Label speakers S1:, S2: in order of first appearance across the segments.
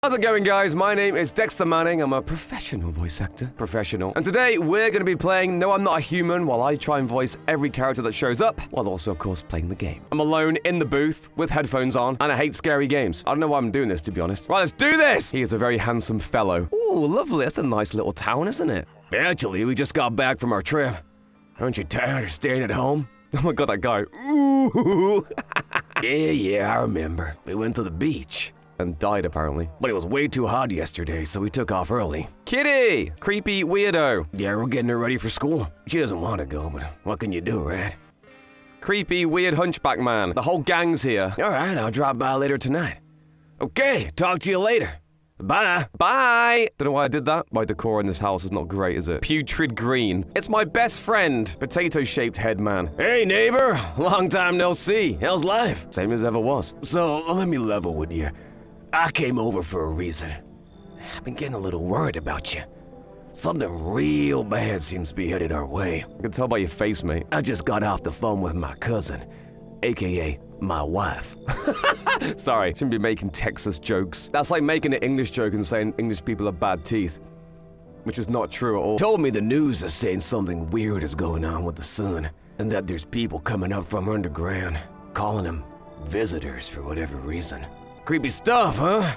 S1: How's it going, guys? My name is Dexter Manning. I'm a professional voice actor. And today we're going to be playing No, I'm Not a Human while I try and voice every character that shows up, while also, of course, playing the game. I'm alone in the booth with headphones on, and I hate scary games. I don't know why I'm doing this, to be honest. Right, let's do this! He is a very handsome fellow. Ooh, lovely. That's a nice little town, isn't it? Actually, we just got back from our trip. Aren't you tired of staying at home? Oh my god, that guy. Ooh. Yeah, I remember. We went to the beach. And died, apparently. But it was way too hot yesterday, so we took off early. Kitty! Creepy weirdo. Yeah, we're getting her ready for school. She doesn't want to go, but what can you do, right? Creepy, weird hunchback man. The whole gang's here. Alright, I'll drop by later tonight. Okay, talk to you later. Bye. Bye! Don't know why I did that. My decor in this house is not great, is it? Putrid green. It's my best friend. Potato-shaped head man. Hey, neighbor. Long time no see. How's life? Same as ever was. So, let me level with you. I came over for a reason. I've been getting a little worried about you. Something real bad seems to be headed our way. I can tell by your face, mate. I just got off the phone with my cousin, aka my wife. Sorry, shouldn't be making Texas jokes. That's like making an English joke and saying English people have bad teeth, which is not true at all. Told me the news is saying something weird is going on with the sun, and that there's people coming up from underground, calling them visitors for whatever reason. Creepy stuff, huh?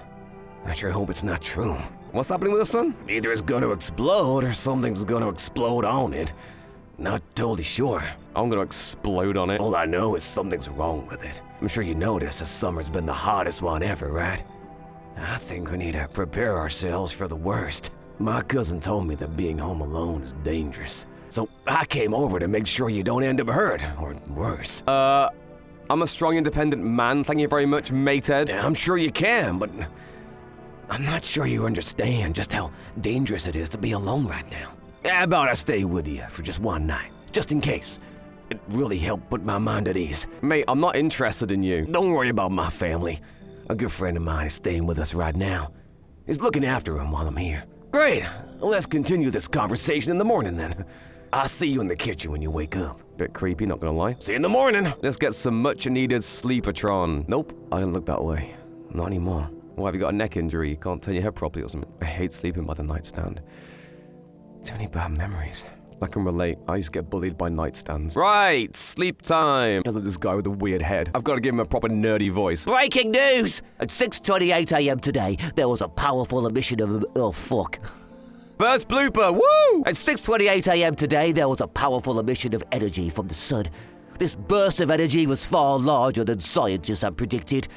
S1: I sure hope it's not true. What's happening with the sun? Either it's gonna explode or something's gonna explode on it. Not totally sure. I'm gonna explode on it. All I know is something's wrong with it. I'm sure you noticed this summer's been the hottest one ever, right? I think we need to prepare ourselves for the worst. My cousin told me that being home alone is dangerous. So I came over to make sure you don't end up hurt, or worse. I'm a strong, independent man, thank you very much, mate Ed. I'm sure you can, but I'm not sure you understand just how dangerous it is to be alone right now. How about I stay with you for just one night, just in case? It really helped put my mind at ease. Mate, I'm not interested in you. Don't worry about my family. A good friend of mine is staying with us right now. He's looking after him while I'm here. Great, let's continue this conversation in the morning then. I'll see you in the kitchen when you wake up. Bit creepy, not gonna lie. See you in the morning. Let's get some much-needed sleepatron. Nope, I didn't look that way. Not anymore. Why, have you got a neck injury? You can't turn your head properly or something? I hate sleeping by the nightstand. Too many bad memories. I can relate. I used to get bullied by nightstands. Right, sleep time. I love this guy with a weird head. I've got to give him a proper nerdy voice.
S2: Breaking news! At 6:28 a.m. today, there was a powerful emission of... Oh, fuck.
S1: First blooper, woo!
S2: At 6:28 a.m. today, there was a powerful emission of energy from the sun. This burst of energy was far larger than scientists had predicted.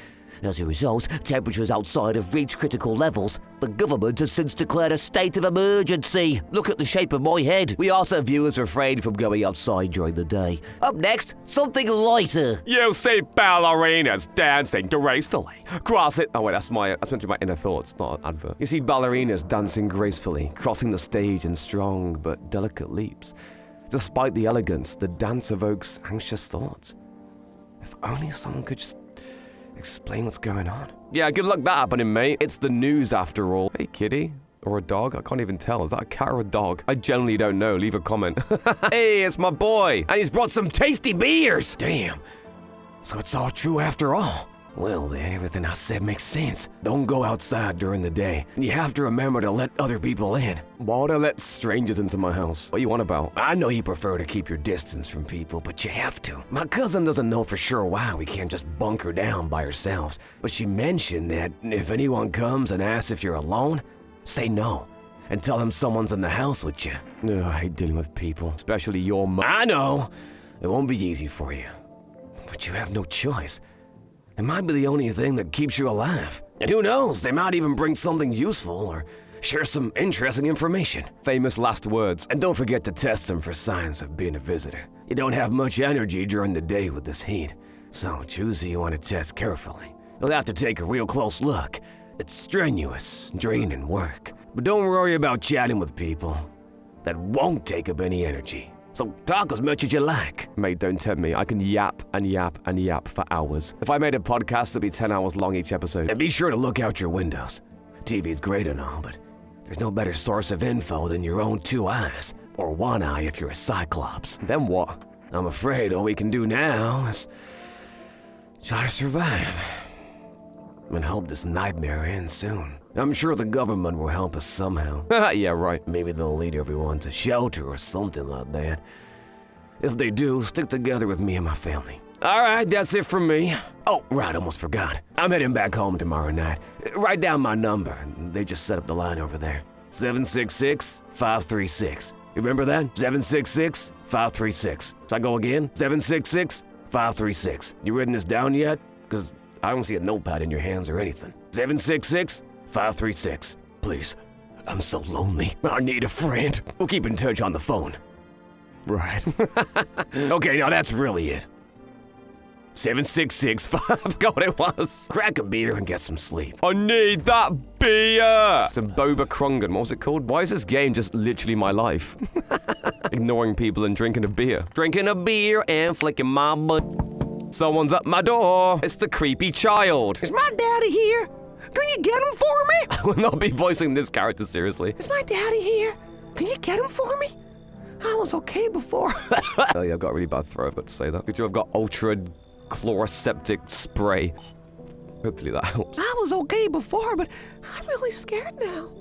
S2: As a result, temperatures outside have reached critical levels. The government has since declared a state of emergency. Look at the shape of my head. We ask our viewers refrain from going outside during the day. Up next, something lighter.
S1: You see ballerinas dancing gracefully. Cross it. Oh wait, that's meant to be my inner thoughts, not an advert. You see ballerinas dancing gracefully, crossing the stage in strong but delicate leaps. Despite the elegance, the dance evokes anxious thoughts. If only someone could just explain what's going on. Yeah, good luck that happening, mate. It's the news after all. Hey, kitty. Or a dog? I can't even tell. Is that a cat or a dog? I generally don't know. Leave a comment. Hey, it's my boy. And he's brought some tasty beers. Damn. So it's all true after all. Well then, everything I said makes sense. Don't go outside during the day. And you have to remember to let other people in. Why would I let strangers into my house? What you on about? I know you prefer to keep your distance from people, but you have to. My cousin doesn't know for sure why we can't just bunker down by ourselves. But she mentioned that if anyone comes and asks if you're alone, say no. And tell them someone's in the house with you. Ugh, I hate dealing with people, especially your mom. I know. It won't be easy for you. But you have no choice. It might be the only thing that keeps you alive. And who knows, they might even bring something useful or share some interesting information. Famous last words. And don't forget to test them for signs of being a visitor. You don't have much energy during the day with this heat, so choose who you want to test carefully. You'll have to take a real close look. It's strenuous, draining work. But don't worry about chatting with people. That won't take up any energy. So talk as much as you like. Mate, don't tempt me. I can yap and yap and yap for hours. If I made a podcast, it'd be 10 hours long each episode. And be sure to look out your windows. TV's great and all, but there's no better source of info than your own two eyes. Or one eye if you're a cyclops. Then what? I'm afraid all we can do now is try to survive. And hope this nightmare ends soon. I'm sure the government will help us somehow. Yeah, right. Maybe they'll lead everyone to shelter or something like that. If they do, stick together with me and my family. All right, that's it from me. Oh, right, almost forgot. I'm heading back home tomorrow night. Write down my number. They just set up the line over there. 766-536. You remember that? 766-536. So I go again? 766-536. You written this down yet? Because I don't see a notepad in your hands or anything. 766-536. Please, I'm so lonely. I need a friend. We'll keep in touch on the phone. Right. Okay, now that's really it. 766-5. God, it was. Crack a beer and get some sleep. I need that beer. Some Boba Krungan. What was it called? Why is this game just literally my life? Ignoring people and drinking a beer. Drinking a beer and flicking my butt. Someone's at my door. It's the creepy child. Is my daddy here? Can you get him for me? I will not be voicing this character seriously. Is my daddy here? Can you get him for me? I was okay before. Oh yeah, I've got a really bad throat, I've got to say that. Good job, I've got ultra chloroseptic spray. Hopefully that helps. I was okay before, but I'm really scared now.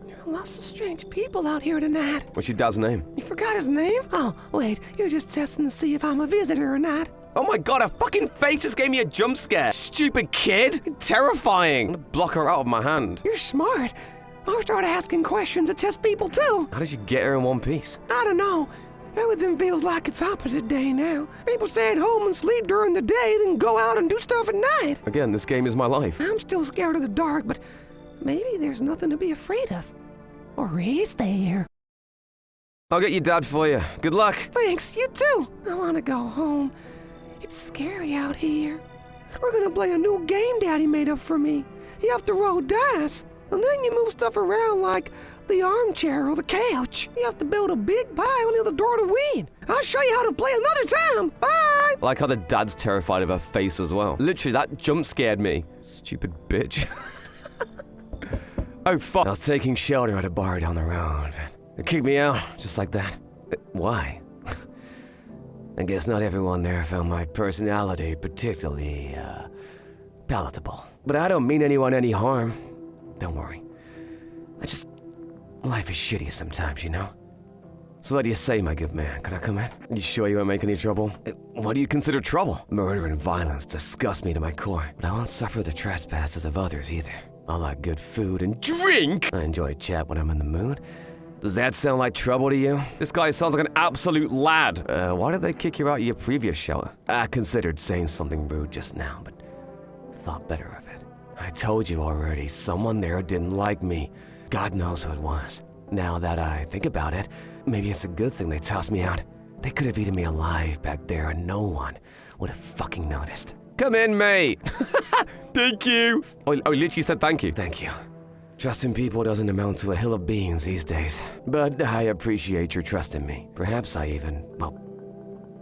S1: There are lots of strange people out here tonight. What's your dad's name? You forgot his name? Oh, wait, you're just testing to see if I'm a visitor or not. Oh my god, her fucking face just gave me a jump scare. Stupid kid. Terrifying. I'm gonna block her out of my hand. You're smart. I'll start asking questions to test people too. How did you get her in one piece? I don't know. Everything feels like it's opposite day now. People stay at home and sleep during the day, then go out and do stuff at night. Again, this game is my life. I'm still scared of the dark, but maybe there's nothing to be afraid of. Or is there? I'll get your dad for you. Good luck. Thanks, you too. I want to go home. It's scary out here. We're gonna play a new game Daddy made up for me. You have to roll dice, and then you move stuff around like the armchair or the couch. You have to build a big pile near the door to win. I'll show you how to play another time. Bye! I like how the dad's terrified of her face as well. Literally, that jump scared me. Stupid bitch. Oh, fuck. I was taking shelter at a bar down the road. They kicked me out, just like that. Why? I guess not everyone there found my personality particularly, palatable. But I don't mean anyone any harm. Don't worry. Life is shitty sometimes, you know? So what do you say, my good man? Can I come in? You sure you won't make any trouble? What do you consider trouble? Murder and violence disgust me to my core, but I won't suffer the trespasses of others either. I like good food and drink! I enjoy chat when I'm in the mood. Does that sound like trouble to you? This guy sounds like an absolute lad. Why did they kick you out of your previous shelter? I considered saying something rude just now, but thought better of it. I told you already, someone there didn't like me. God knows who it was. Now that I think about it, maybe it's a good thing they tossed me out. They could have eaten me alive back there and no one would have fucking noticed. Come in, mate. Thank you. Oh, literally said thank you. Thank you. Trusting people doesn't amount to a hill of beans these days. But I appreciate your trust in me. Perhaps I even, well,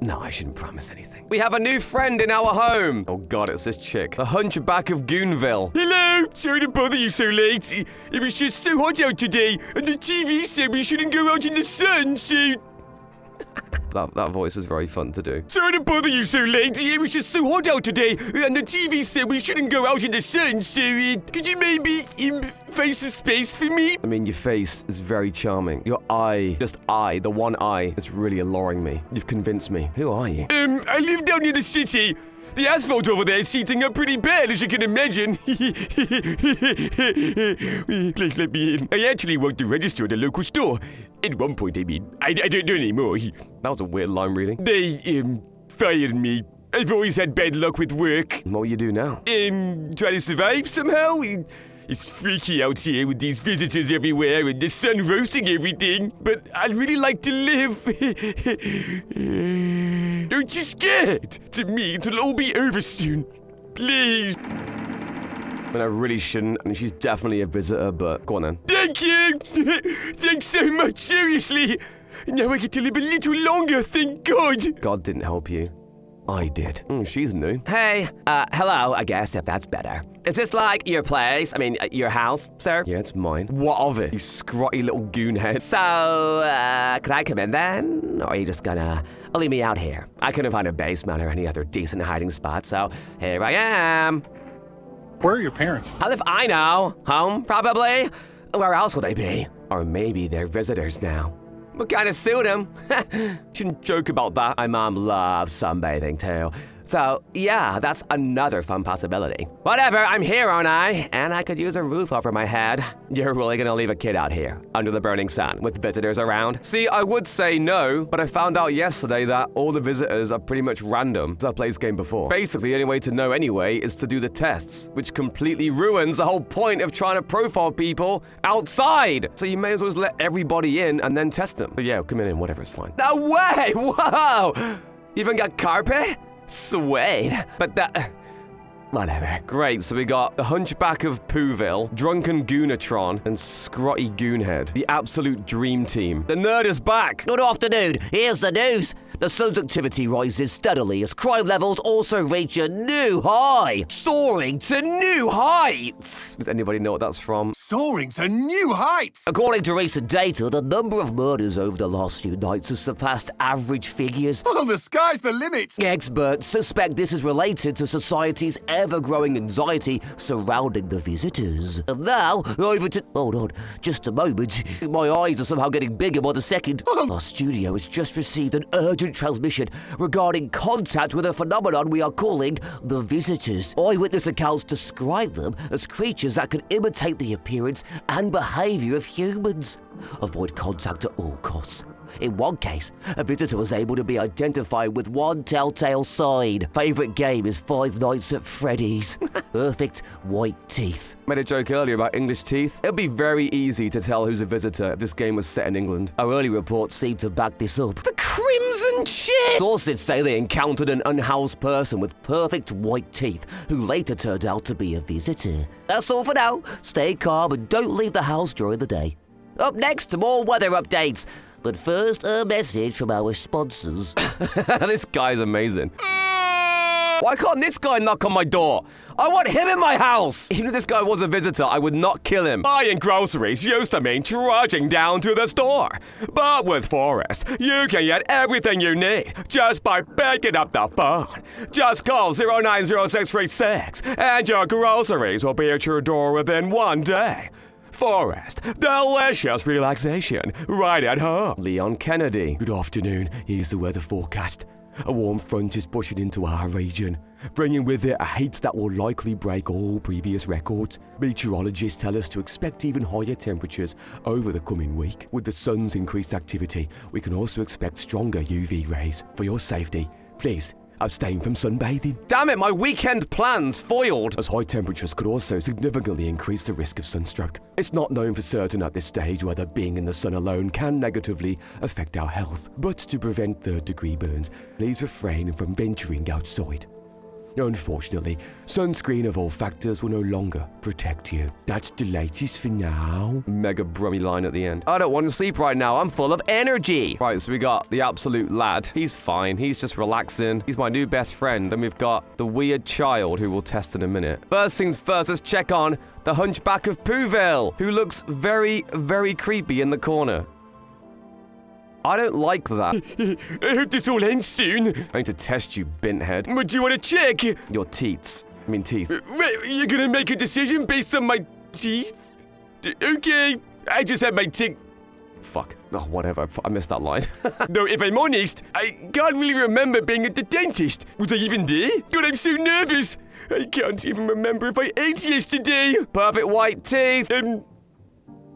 S1: no, I shouldn't promise anything. We have a new friend in our home. Oh god, it's this chick. The Hunchback of Goonville. Hello! Sorry to bother you so late. It was just so hot out today, and the TV said we shouldn't go out in the sun, so... That voice is very fun to do. Sorry to bother you so late. It was just so hot out today, and the TV said we shouldn't go out in the sun, so could you maybe find some space for me? I mean, your face is very charming. Your eye, just eye, the one eye, is really alluring me. You've convinced me. Who are you? I live down near the city. The asphalt over there is heating up pretty bad, as you can imagine. Please let me in. I actually worked the register at a local store. At one point, I mean. I don't do it anymore. That was a weird line reading. They, fired me. I've always had bad luck with work. What will you do now? Try to survive somehow. It's freaky out here with these visitors everywhere and the sun roasting everything. But I'd really like to live. Don't you scared? To me, it'll all be over soon. Please. And I really shouldn't, and she's definitely a visitor, but go on then. Thank you! Thanks so much, seriously! Now I get to live a little longer, thank God! God didn't help you. I did. She's new. Hey, hello, I guess, if that's better. Is this like your place? I mean, your house, sir? Yeah, it's mine. What of it, you scrotty little goonhead? So, can I come in then? Or are you just gonna leave me out here? I couldn't find a basement or any other decent hiding spot, so here I am.
S3: Where are your parents?
S1: Hell if I know. Home, probably. Where else will they be? Or maybe they're visitors now. What kind of suit them? Shouldn't joke about that. My mom loves sunbathing too. So, yeah, that's another fun possibility. Whatever, I'm here, aren't I? And I could use a roof over my head. You're really gonna leave a kid out here, under the burning sun, with visitors around? See, I would say no, but I found out yesterday that all the visitors are pretty much random, as I've played this game before. Basically, the only way to know anyway is to do the tests, which completely ruins the whole point of trying to profile people outside. So you may as well just let everybody in and then test them. But yeah, come in, whatever, it's fine. No way! Whoa! You even got carpet? Sweet. But that... Whatever. Great, so we got the Hunchback of Goonville, Drunken Goonatron, and Scrotty Goonhead. The absolute dream team. The nerd is back!
S2: Good afternoon. Here's the news. The sun's activity rises steadily as crime levels also reach a new high. Soaring to new heights.
S1: Does anybody know what that's from?
S4: Soaring to new heights!
S2: According to recent data, the number of murders over the last few nights has surpassed average figures.
S4: Well, the sky's the limit!
S2: Experts suspect this is related to society's ever-growing anxiety surrounding the visitors. And now, over to... Hold on, just a moment. My eyes are somehow getting bigger by the second. Our studio has just received an urgent transmission regarding contact with a phenomenon we are calling the visitors. Eyewitness accounts describe them as creatures that can imitate the appearance and behavior of humans. Avoid contact at all costs. In one case, a visitor was able to be identified with one telltale sign. Favorite game is Five Nights at Freddy's. Perfect white teeth.
S1: Made a joke earlier about English teeth. It'd be very easy to tell who's a visitor if this game was set in England.
S2: Our early reports seem to back this up.
S1: The crimson shit!
S2: Sources say they encountered an unhoused person with perfect white teeth who later turned out to be a visitor. That's all for now. Stay calm and don't leave the house during the day. Up next, more weather updates. But first, a message from our sponsors.
S1: This guy's amazing. Why can't this guy knock on my door? I want him in my house! Even if this guy was a visitor, I would not kill him. Buying groceries used to mean trudging down to the store. But with Forest, you can get everything you need just by picking up the phone. Just call 090636 and your groceries will be at your door within one day. Forest, delicious relaxation, right at home. Leon Kennedy. Good afternoon, here's the weather forecast. A warm front is pushing into our region, bringing with it a heat that will likely break all previous records. Meteorologists tell us to expect even higher temperatures over the coming week. With the sun's increased activity, we can also expect stronger UV rays. For your safety, please abstain from sunbathing. Damn it, my weekend plans foiled! As high temperatures could also significantly increase the risk of sunstroke. It's not known for certain at this stage whether being in the sun alone can negatively affect our health. But to prevent third-degree burns, please refrain from venturing outside. Unfortunately, sunscreen of all factors will no longer protect you. That's the latest for now. Mega brummy line at the end. I don't want to sleep right now. I'm full of energy. Right, so we got the absolute lad. He's fine. He's just relaxing. He's my new best friend. Then we've got the weird child who we'll test in a minute. First things first, let's check on the Hunchback of Goonville, who looks very, very creepy in the corner. I don't like that. I hope this all ends soon. I need to test you, binthead. What do you want to check? Your teats. I mean teeth. Wait, you're gonna make a decision based on my teeth? Okay. I just had my tick. Fuck. Oh, whatever. I missed that line. No, if I'm honest, I can't really remember being at the dentist. Was I even there? God, I'm so nervous. I can't even remember if I ate yesterday. Perfect white teeth.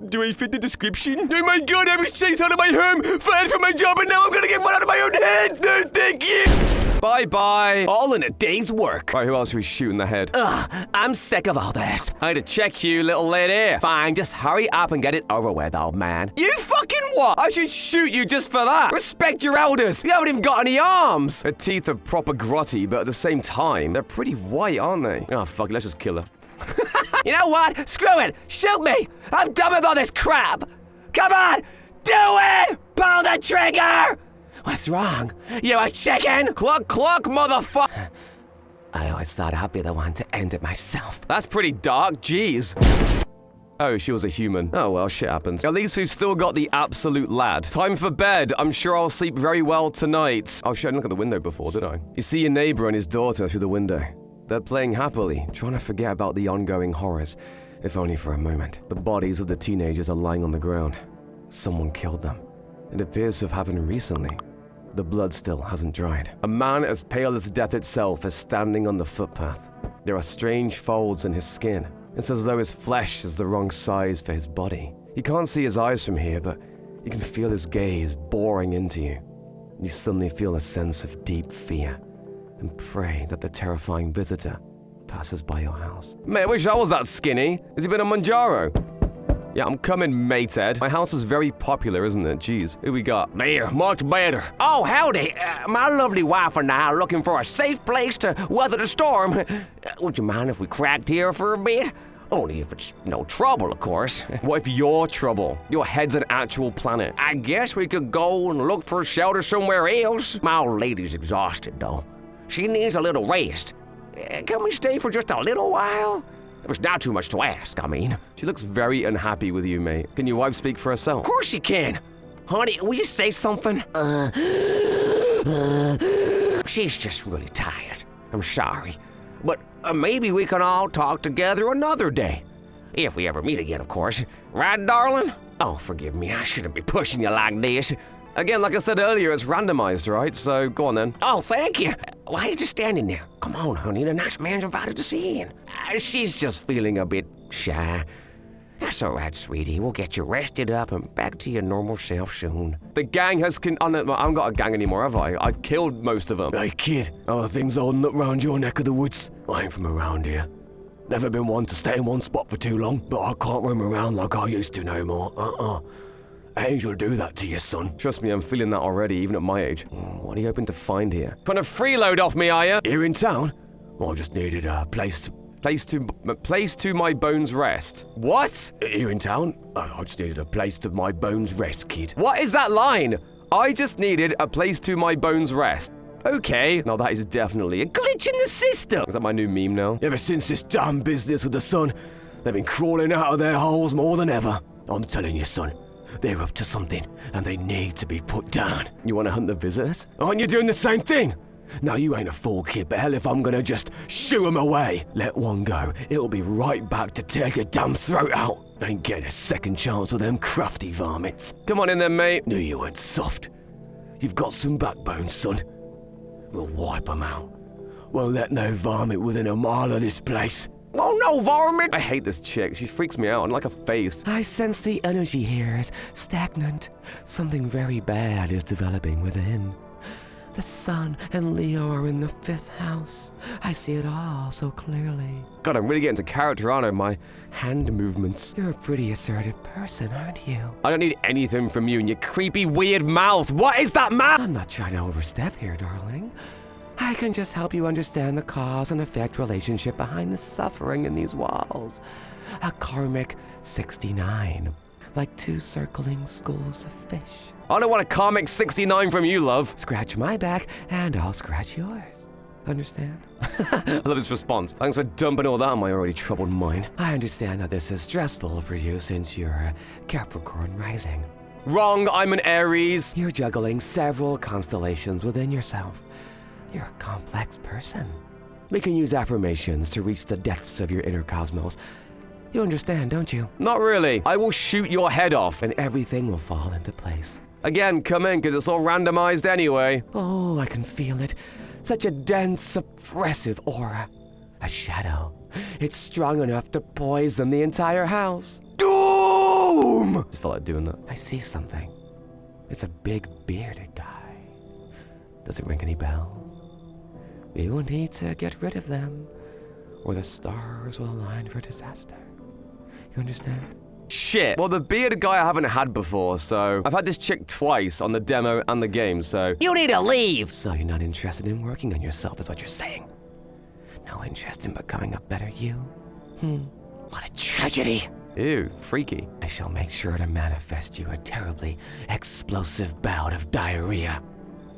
S1: Do I fit the description? Oh my god, I was chased out of my home, fired from my job, and now I'm gonna get run out of my own head! No, thank you! Bye-bye. All in a day's work. Right, who else are we shooting the head? Ugh, I'm sick of all this. I had to check you, little lady. Fine, just hurry up and get it over with, old man. You fucking what? I should shoot you just for that. Respect your elders. You haven't even got any arms. Her teeth are proper grotty, but at the same time, they're pretty white, aren't they? Oh, fuck it, let's just kill her. You know what? Screw it! Shoot me! I'm done with all this crap! Come on! Do it! Pull the trigger! What's wrong? You a chicken? Cluck, cluck, motherfucker! I always thought I'd be the one to end it myself. That's pretty dark, jeez. Oh, she was a human. Oh well, shit happens. At least we've still got the absolute lad. Time for bed. I'm sure I'll sleep very well tonight. Oh shit, I didn't look at the window before, did I? You see your neighbor and his daughter through the window. They're playing happily, trying to forget about the ongoing horrors, if only for a moment. The bodies of the teenagers are lying on the ground. Someone killed them. It appears to have happened recently. The blood still hasn't dried. A man as pale as death itself is standing on the footpath. There are strange folds in his skin. It's as though his flesh is the wrong size for his body. You can't see his eyes from here, but you can feel his gaze boring into you. You suddenly feel a sense of deep fear and pray that the terrifying visitor passes by your house. Mate, I wish I was that skinny. Has he been a Mounjaro? Yeah, I'm coming, mate, Ed. My house is very popular, isn't it? Jeez, who we got?
S2: There, much better. Oh, howdy. My lovely wife and I are looking for a safe place to weather the storm. Would you mind if we cracked here for a bit? Only if it's no trouble, of course.
S1: What if you're trouble? Your head's an actual planet.
S2: I guess we could go and look for shelter somewhere else. My old lady's exhausted, though. She needs a little rest. Can we stay for just a little while? If it's not too much to ask, I mean.
S1: She looks very unhappy with you, mate. Can your wife speak for herself?
S2: Of course she can. Honey, will you say something? She's just really tired. I'm sorry. But maybe we can all talk together another day. If we ever meet again, of course. Right, darling? Oh, forgive me, I shouldn't be pushing you like this.
S1: Again, like I said earlier, it's randomized, right? So go on then.
S2: Oh, thank you. Why are you just standing there? Come on, honey, the nice man's invited to see you. She's just feeling a bit shy. That's all right, sweetie. We'll get you rested up and back to your normal self soon.
S1: The gang has I haven't got a gang anymore, have I? I killed most of them.
S3: Hey, kid, how are things holding up round your neck of the woods? I ain't from around here. Never been one to stay in one spot for too long, but I can't roam around like I used to no more. Angel do that to your son.
S1: Trust me, I'm feeling that already, even at my age. What are you hoping to find here? Trying to freeload off me, are you?
S3: Here in town? I just needed a place to
S1: my bones rest. What?
S3: Here in town? I just needed a place to my bones rest, kid.
S1: What is that line? I just needed a place to my bones rest. Okay, now that is definitely a glitch in the system. Is that my new meme now?
S3: Ever since this damn business with the sun, they've been crawling out of their holes more than ever. I'm telling you, son, they're up to something, and they need to be put down.
S1: You want to hunt the visitors?
S3: Aren't you doing the same thing? Now, you ain't a fool, kid, but hell if I'm gonna just shoo 'em away. Let one go, it'll be right back to tear your damn throat out. Ain't getting a second chance with them crafty varmints.
S1: Come on in then, mate.
S3: Knew you weren't soft. You've got some backbone, son. We'll wipe 'em out. Won't let no varmint within a mile of this place.
S2: Oh, no, varmint!
S1: I hate this chick. She freaks me out. I like her face.
S3: I sense the energy here is stagnant. Something very bad is developing within. The sun and Leo are in the 5th house. I see it all so clearly.
S1: God, I'm really getting into character, aren't I? My hand movements.
S3: You're a pretty assertive person, aren't you?
S1: I don't need anything from you and your creepy, weird mouth. What is that, man?
S3: I'm not trying to overstep here, darling. I can just help you understand the cause and effect relationship behind the suffering in these walls. A karmic 69, like 2 circling schools of fish.
S1: I don't want a karmic 69 from you, love.
S3: Scratch my back, and I'll scratch yours. Understand?
S1: I love his response. Thanks for dumping all that on my already troubled mind.
S3: I understand that this is stressful for you since you're a Capricorn rising.
S1: Wrong, I'm an Aries.
S3: You're juggling several constellations within yourself. You're a complex person. We can use affirmations to reach the depths of your inner cosmos. You understand, don't you?
S1: Not really. I will shoot your head off.
S3: And everything will fall into place.
S1: Again, come in, because it's all randomized anyway.
S3: Oh, I can feel it. Such a dense, oppressive aura. A shadow. It's strong enough to poison the entire house. Doom!
S1: Just felt like doing that.
S3: I see something. It's a big bearded guy. Does it ring any bells? We will need to get rid of them, or the stars will align for disaster. You understand?
S1: Shit. Well, the bearded guy I haven't had before, so I've had this chick twice on the demo and the game, so
S2: You need to leave!
S3: So you're not interested in working on yourself, is what you're saying? No interest in becoming a better you? What a tragedy!
S1: Ew, freaky.
S3: I shall make sure to manifest you a terribly explosive bout of diarrhea.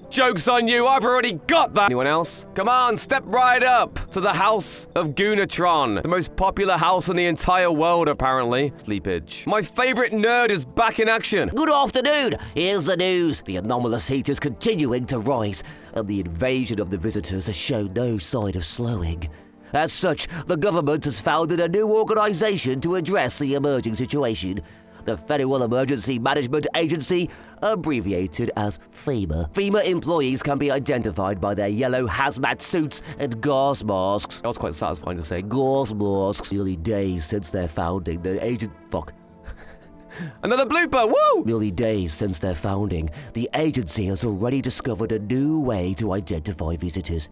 S1: Joke's on you, I've already got that! Anyone else? Come on, step right up to the House of Goonatron, the most popular house in the entire world, apparently. Sleepage. My favorite nerd is back in action.
S2: Good afternoon. Here's the news. The anomalous heat is continuing to rise, and the invasion of the visitors has shown no sign of slowing. As such, the government has founded a new organization to address the emerging situation. The Federal Emergency Management Agency, abbreviated as FEMA. FEMA employees can be identified by their yellow hazmat suits and gas masks.
S1: That was quite satisfying to say.
S2: Gas masks. Nearly days since their founding, the
S1: Another blooper, woo!
S2: Nearly days since their founding, the agency has already discovered a new way to identify visitors.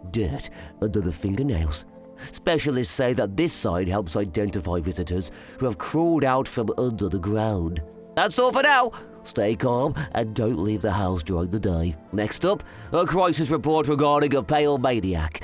S2: Dirt under the fingernails. Specialists say that this sign helps identify visitors who have crawled out from under the ground. That's all for now. Stay calm and don't leave the house during the day. Next up, a crisis report regarding a pale maniac.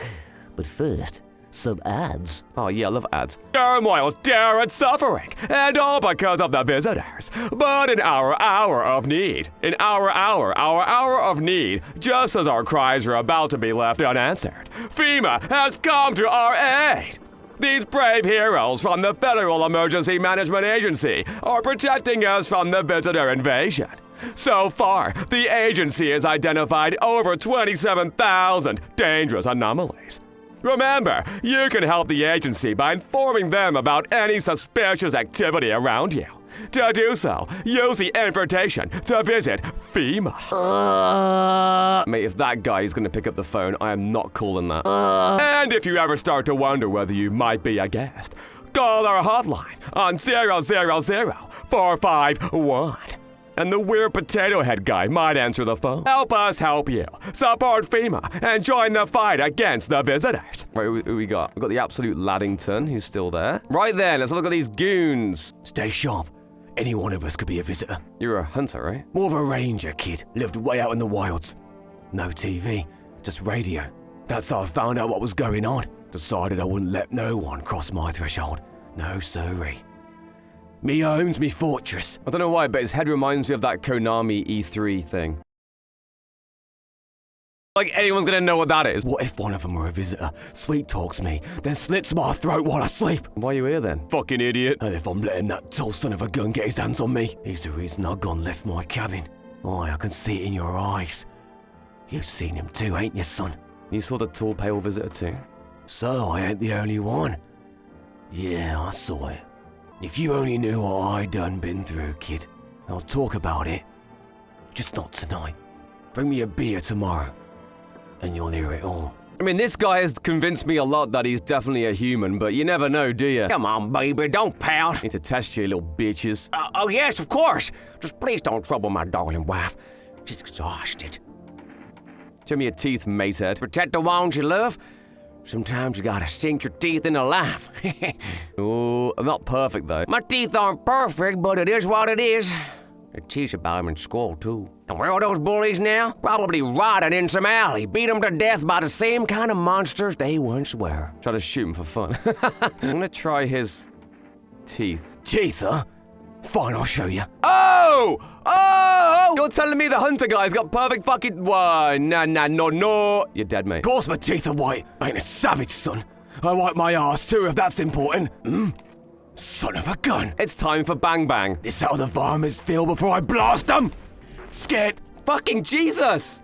S2: But first, some ads.
S1: Oh yeah, I love ads. Turmoil, terror, and suffering, and all because of the visitors. But in our hour of need, our hour of need, just as our cries are about to be left unanswered, FEMA has come to our aid. These brave heroes from the Federal Emergency Management Agency are protecting us from the visitor invasion. So far, the agency has identified over 27,000 dangerous anomalies. Remember, you can help the agency by informing them about any suspicious activity around you. To do so, use the invitation to visit FEMA. Mate, if that guy is going to pick up the phone, I am not calling that. And if you ever start to wonder whether you might be a guest, call our hotline on 000-451. And the weird potato head guy might answer the phone. Help us help you. Support FEMA and join the fight against the visitors. Right, who we got? We've got the absolute Laddington, who's still there. Right then, let's look at these goons.
S3: Stay sharp. Any one of us could be a visitor.
S1: You're a hunter, right?
S3: More of a ranger, kid. Lived way out in the wilds. No TV, just radio. That's how I found out what was going on. Decided I wouldn't let no one cross my threshold. No siree. Me home's me fortress.
S1: I don't know why, but his head reminds me of that Konami E3 thing. Like anyone's gonna know what that is.
S3: What if one of them were a visitor, sweet talks me, then slits my throat while I sleep?
S1: Why are you here then? Fucking idiot.
S3: And if I'm letting that tall son of a gun get his hands on me, he's the reason I've gone left my cabin. Aye, I can see it in your eyes. You've seen him too, ain't you, son?
S1: You saw the tall, pale visitor too?
S3: So I ain't the only one. Yeah, I saw it. If you only knew what I done been through, kid. I'll talk about it. Just not tonight. Bring me a beer tomorrow, and you'll hear it all.
S1: I mean, this guy has convinced me a lot that he's definitely a human, but you never know, do you?
S5: Come on, baby, don't pout.
S1: Need to test you, little bitches.
S5: Oh, yes, of course. Just please don't trouble my darling wife. She's exhausted.
S1: Show me your teeth, matehead.
S5: Protect the ones you love. Sometimes you gotta sink your teeth into life.
S1: Oh, I'm not perfect, though.
S5: My teeth aren't perfect, but it is what it is. They teach about them in school, too. And where are those bullies now? Probably rotting in some alley, beat them to death by the same kind of monsters they once were.
S1: Try to shoot him for fun. I'm gonna try his teeth.
S3: Teeth, huh? Fine, I'll show you.
S1: Oh! Oh! You're telling me the hunter guy's got perfect fucking... Why? No. You're dead, mate.
S3: Of course my teeth are white. I ain't a savage, son. I wipe my ass too, if that's important. Son of a gun.
S1: It's time for Bang Bang.
S3: This how the varmints feel before I blast them? Scared?
S1: Fucking Jesus!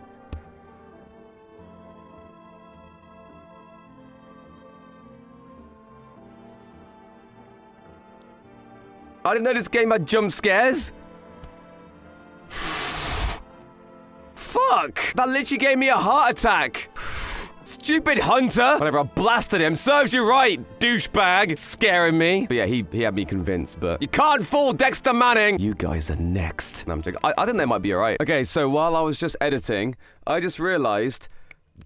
S1: I didn't know this game had jump scares. Fuck! That literally gave me a heart attack. Stupid hunter! Whatever, I blasted him. Serves you right, douchebag. Scaring me. But yeah, he had me convinced, but... You can't fool Dexter Manning! You guys are next. No, I'm joking. I think they might be alright. Okay, so while I was just editing, I just realized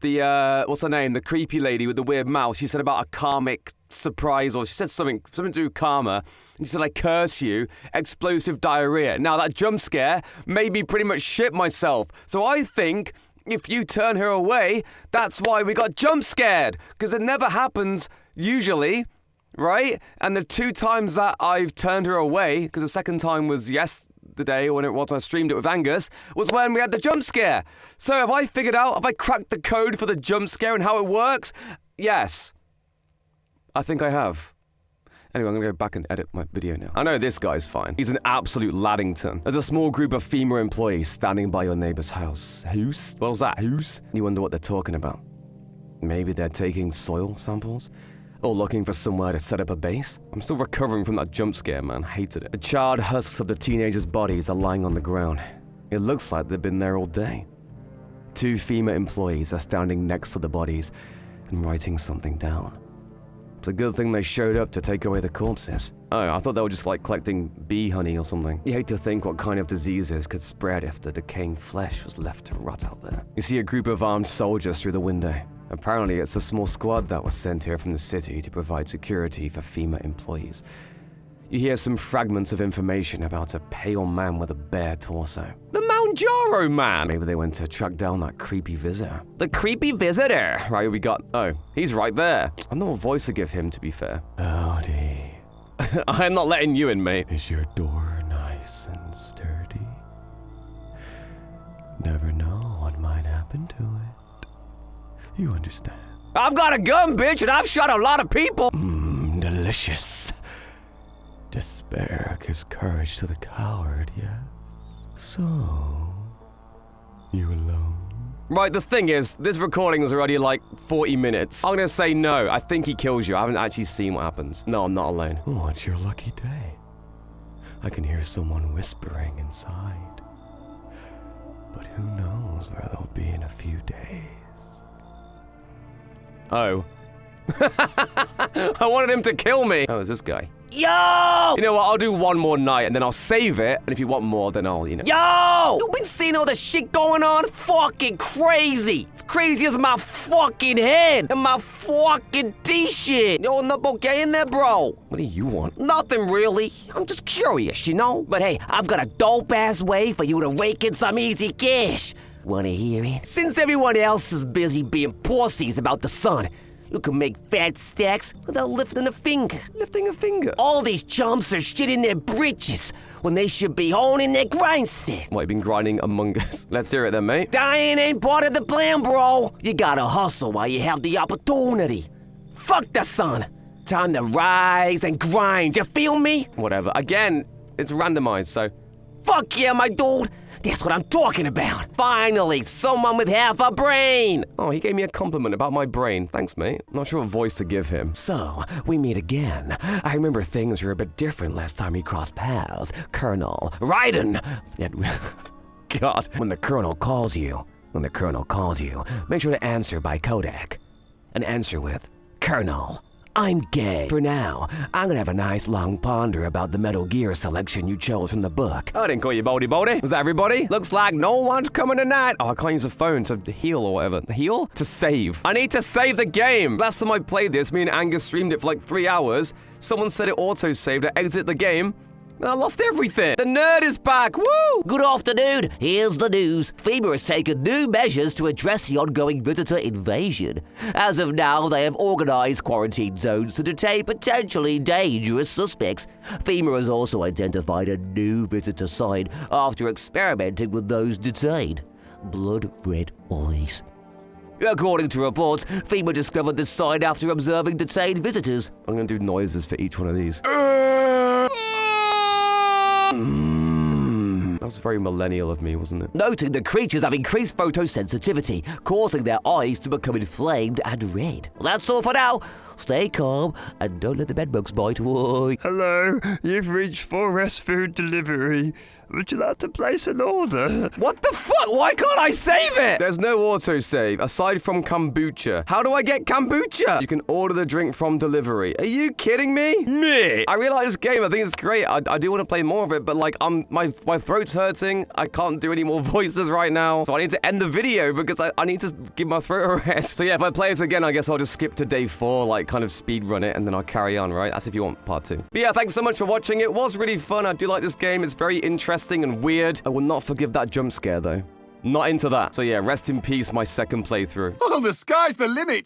S1: the, what's her name? The creepy lady with the weird mouth. She said about a karmic surprise, or she said something to do with karma. And she said, I curse you, explosive diarrhea. Now, that jump scare made me pretty much shit myself. So I think if you turn her away, that's why we got jump scared. Because it never happens, usually, right? And the 2 times that I've turned her away, because the second time was yesterday, or when it was when I streamed it with Angus, was when we had the jump scare. So have I cracked the code for the jump scare and how it works? Yes. I think I have. Anyway, I'm gonna go back and edit my video now. I know this guy's fine. He's an absolute Laddington. There's a small group of FEMA employees standing by your neighbor's house. Who's? What was that? Who's? You wonder what they're talking about. Maybe they're taking soil samples? Or looking for somewhere to set up a base? I'm still recovering from that jump scare, man. Hated it. The charred husks of the teenagers' bodies are lying on the ground. It looks like they've been there all day. 2 FEMA employees are standing next to the bodies and writing something down. It's a good thing they showed up to take away the corpses. Oh, I thought they were just like collecting bee honey or something. You hate to think what kind of diseases could spread if the decaying flesh was left to rot out there. You see a group of armed soldiers through the window. Apparently, it's a small squad that was sent here from the city to provide security for FEMA employees. You hear some fragments of information about a pale man with a bare torso. The Mounjaro man! Maybe they went to track down that creepy visitor. The creepy visitor! Right, we got... Oh, he's right there. I know what voice to give him, to be fair.
S3: Howdy.
S1: I'm not letting you in, mate.
S3: Is your door nice and sturdy? Never know what might happen to it. You understand?
S5: I've got a gun, bitch, and I've shot a lot of people.
S3: Delicious. Despair gives courage to the coward, yes? So, you alone?
S1: Right, the thing is, this recording is already like 40 minutes. I'm gonna say no. I think he kills you. I haven't actually seen what happens. No, I'm not alone.
S3: Oh, it's your lucky day. I can hear someone whispering inside. But who knows where they'll be in a few days.
S1: Oh. I wanted him to kill me. Oh, it's this guy.
S5: Yo!
S1: You know what? I'll do one more night and then I'll save it. And if you want more, then I'll,
S5: Yo! You been seeing all the shit going on? Fucking crazy. It's crazy as my fucking head and my fucking t-shirt. Yo, not okay in there, bro?
S1: What do you want?
S5: Nothing really. I'm just curious, you know? But hey, I've got a dope-ass way for you to rake in some easy cash. Wanna hear it? Since everyone else is busy being pussies about the sun, you can make fat stacks without lifting a finger.
S1: Lifting a finger?
S5: All these chumps are shitting their britches when they should be honing their grind set.
S1: What, you been grinding Among Us? Let's hear it then, mate.
S5: Dying ain't part of the plan, bro. You gotta hustle while you have the opportunity. Fuck the sun. Time to rise and grind, you feel me?
S1: Whatever. Again, it's randomized, so...
S5: Fuck yeah, my dude. That's what I'm talking about. Finally, someone with half a brain.
S1: Oh, he gave me a compliment about my brain. Thanks, mate. Not sure what voice to give him.
S3: So, we meet again. I remember things were a bit different last time we crossed paths. Colonel Raiden.
S1: God.
S3: When the Colonel calls you, make sure to answer by Kodak. And answer with, Colonel, I'm gay. For now, I'm gonna have a nice long ponder about the Metal Gear selection you chose from the book.
S1: I didn't call you Baldy Baldy. Was that everybody? Looks like no one's coming tonight. Oh, I can't use a phone to heal or whatever. Heal? To save. I need to save the game. Last time I played this, me and Angus streamed it for like 3 hours. Someone said it auto-saved. I exit the game. I lost everything. The nerd is back. Woo!
S2: Good afternoon. Here's the news. FEMA has taken new measures to address the ongoing visitor invasion. As of now, they have organized quarantine zones to detain potentially dangerous suspects. FEMA has also identified a new visitor site after experimenting with those detained. Blood red eyes. According to reports, FEMA discovered this site after observing detained visitors.
S1: I'm gonna do noises for each one of these. That was very millennial of me, wasn't it?
S2: Noting the creatures have increased photosensitivity, causing their eyes to become inflamed and red. That's all for now. Stay calm and don't let the bedbugs bite. Boy.
S6: Hello, you've reached Forest Food Delivery. Would you like to place an order?
S1: What the fuck? Why can't I save it? There's no autosave, aside from kombucha. How do I get kombucha? You can order the drink from delivery. Are you kidding me?
S6: Me?
S1: I really like this game. I think it's great. I do want to play more of it, but like, my throat's hurting. I can't do any more voices right now. So I need to end the video because I need to give my throat a rest. So yeah, if I play it again, I guess I'll just skip to day 4, like kind of speed run it, and then I'll carry on, right? That's if you want part 2. But yeah, thanks so much for watching. It was really fun. I do like this game. It's very interesting and weird. I will not forgive that jump scare though. Not into that. So yeah, rest in peace, my second playthrough.
S4: Oh, the sky's the limit.